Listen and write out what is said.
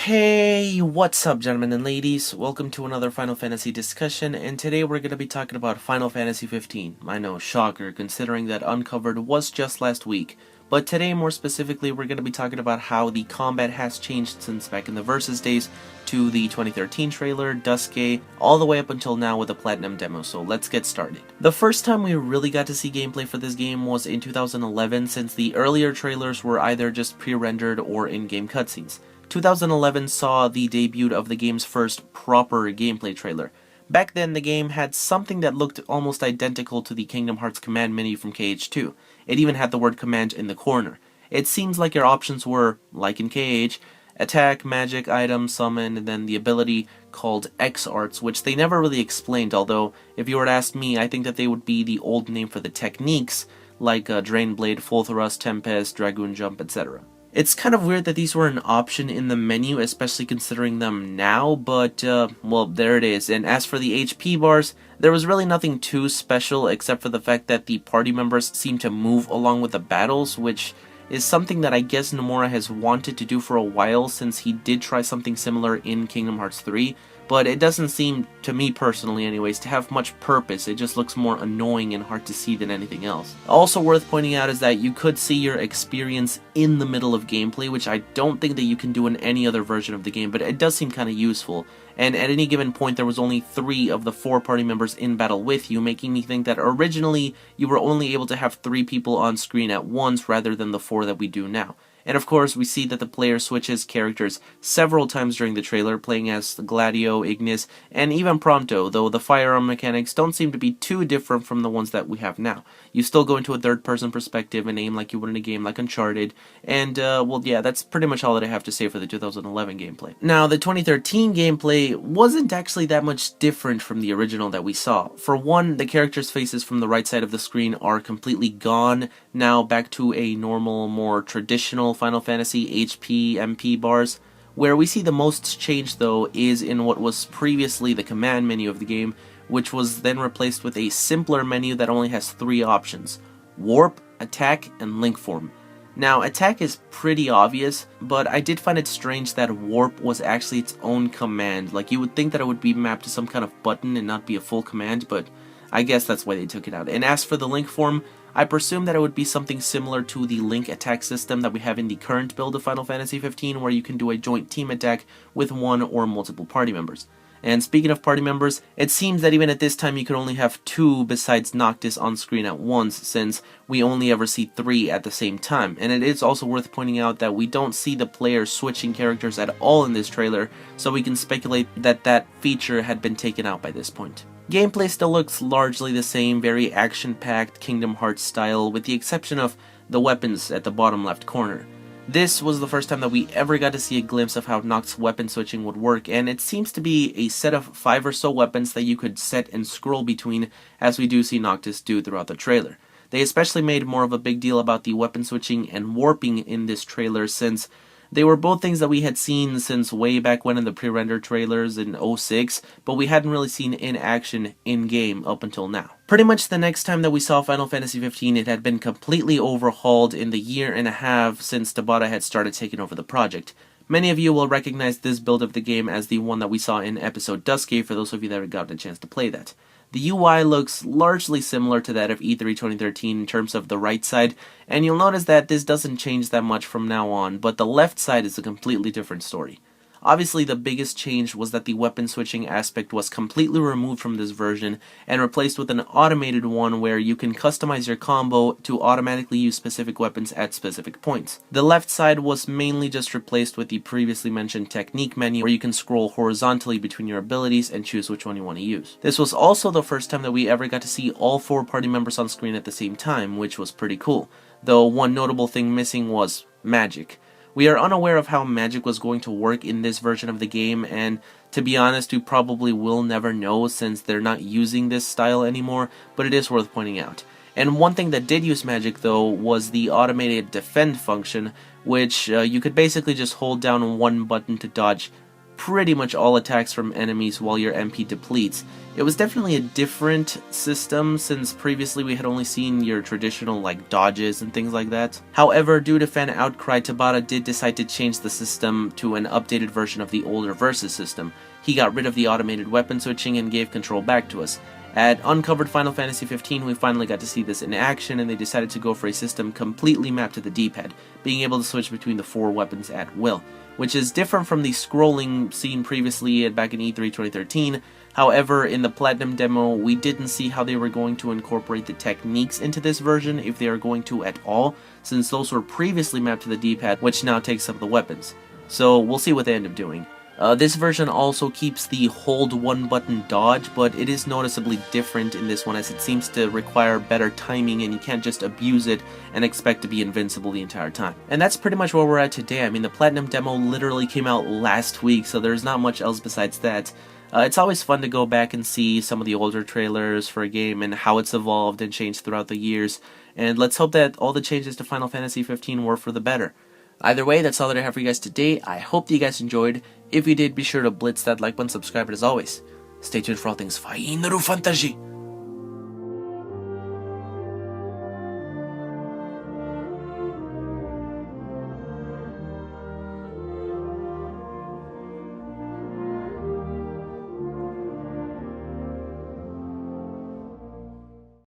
Hey, what's up, gentlemen and ladies? Welcome to another Final Fantasy discussion, and today we're going to be talking about Final Fantasy XV. I know, shocker, considering that Uncovered was just last week. But today, more specifically, we're going to be talking about how the combat has changed since back in the Versus days to the 2013 trailer, Duscae, all the way up until now with the Platinum demo, so let's get started. The first time we really got to see gameplay for this game was in 2011, since the earlier trailers were either just pre-rendered or in-game cutscenes. 2011 saw the debut of the game's first proper gameplay trailer. Back then, the game had something that looked almost identical to the Kingdom Hearts command menu from KH2. It even had the word command in the corner. It seems like your options were, like in KH, attack, magic, item, summon, and then the ability called X Arts, which they never really explained, although if you were to ask me, I think that they would be the old name for the techniques, like Drain Blade, Full Thrust, Tempest, Dragoon Jump, etc. It's kind of weird that these were an option in the menu, especially considering them now, but, well, there it is. And as for the HP bars, there was really nothing too special except for the fact that the party members seem to move along with the battles, which is something that I guess Nomura has wanted to do for a while since he did try something similar in Kingdom Hearts 3, but it doesn't seem, to me personally anyways, to have much purpose. It just looks more annoying and hard to see than anything else. Also worth pointing out is that you could see your experience in the middle of gameplay, which I don't think that you can do in any other version of the game, but it does seem kind of useful. And at any given point there was only 3 of the 4 party members in battle with you, making me think that originally you were only able to have 3 people on screen at once rather than the 4 that we do now. And of course, we see that the player switches characters several times during the trailer, playing as Gladio, Ignis, and even Prompto, though the firearm mechanics don't seem to be too different from the ones that we have now. You still go into a third-person perspective and aim like you would in a game like Uncharted, and, well, yeah, that's pretty much all that I have to say for the 2011 gameplay. Now, the 2013 gameplay wasn't actually that much different from the original that we saw. For one, the characters' faces from the right side of the screen are completely gone, now back to a normal, more traditional Final Fantasy HP MP bars. Where we see the most change though is in what was previously the command menu of the game, which was then replaced with a simpler menu that only has 3 options: warp, attack, and link form. Now, attack is pretty obvious, but I did find it strange that warp was actually its own command. Like, you would think that it would be mapped to some kind of button and not be a full command, but I guess that's why they took it out. And as for the link form, I presume that it would be something similar to the link attack system that we have in the current build of Final Fantasy XV, where you can do a joint team attack with 1 or multiple party members. And speaking of party members, it seems that even at this time you can only have 2 besides Noctis on screen at once, since we only ever see 3 at the same time. And it is also worth pointing out that we don't see the player switching characters at all in this trailer, so we can speculate that that feature had been taken out by this point. Gameplay still looks largely the same, very action-packed Kingdom Hearts style, with the exception of the weapons at the bottom left corner. This was the first time that we ever got to see a glimpse of how Noct's weapon switching would work, and it seems to be a set of 5 or so weapons that you could set and scroll between, as we do see Noctis do throughout the trailer. They especially made more of a big deal about the weapon switching and warping in this trailer, since they were both things that we had seen since way back when in the pre-rendered trailers in 06, but we hadn't really seen in action in-game up until now. Pretty much the next time that we saw Final Fantasy XV, it had been completely overhauled in the year and a half since Tabata had started taking over the project. Many of you will recognize this build of the game as the one that we saw in episode Duscae, for those of you that got a chance to play that. The UI looks largely similar to that of E3 2013 in terms of the right side, and you'll notice that this doesn't change that much from now on, but the left side is a completely different story. Obviously, the biggest change was that the weapon switching aspect was completely removed from this version and replaced with an automated one where you can customize your combo to automatically use specific weapons at specific points. The left side was mainly just replaced with the previously mentioned technique menu where you can scroll horizontally between your abilities and choose which one you want to use. This was also the first time that we ever got to see all 4 party members on screen at the same time, which was pretty cool, though one notable thing missing was magic. We are unaware of how magic was going to work in this version of the game, and to be honest, we probably will never know since they're not using this style anymore, but it is worth pointing out. And one thing that did use magic though was the automated defend function, which you could basically just hold down one button to dodge pretty much all attacks from enemies while your MP depletes. It was definitely a different system since previously we had only seen your traditional like dodges and things like that. However, due to fan outcry, Tabata did decide to change the system to an updated version of the older Versus system. He got rid of the automated weapon switching and gave control back to us. At Uncovered Final Fantasy XV, we finally got to see this in action, and they decided to go for a system completely mapped to the D-pad, being able to switch between the 4 weapons at will, which is different from the scrolling seen previously back in E3 2013. However, in the Platinum demo, we didn't see how they were going to incorporate the techniques into this version, if they are going to at all, since those were previously mapped to the D-pad, which now takes up the weapons. So we'll see what they end up doing. This version also keeps the hold one button dodge, but it is noticeably different in this one as it seems to require better timing and you can't just abuse it and expect to be invincible the entire time. And that's pretty much where we're at today. I mean, the Platinum demo literally came out last week, so there's not much else besides that. It's always fun to go back and see some of the older trailers for a game and how it's evolved and changed throughout the years, and let's hope that all the changes to Final Fantasy XV were for the better. Either way, that's all that I have for you guys today. I hope that you guys enjoyed. If you did, be sure to blitz that like button, subscribe, and as always, stay tuned for all things Final Fantasy.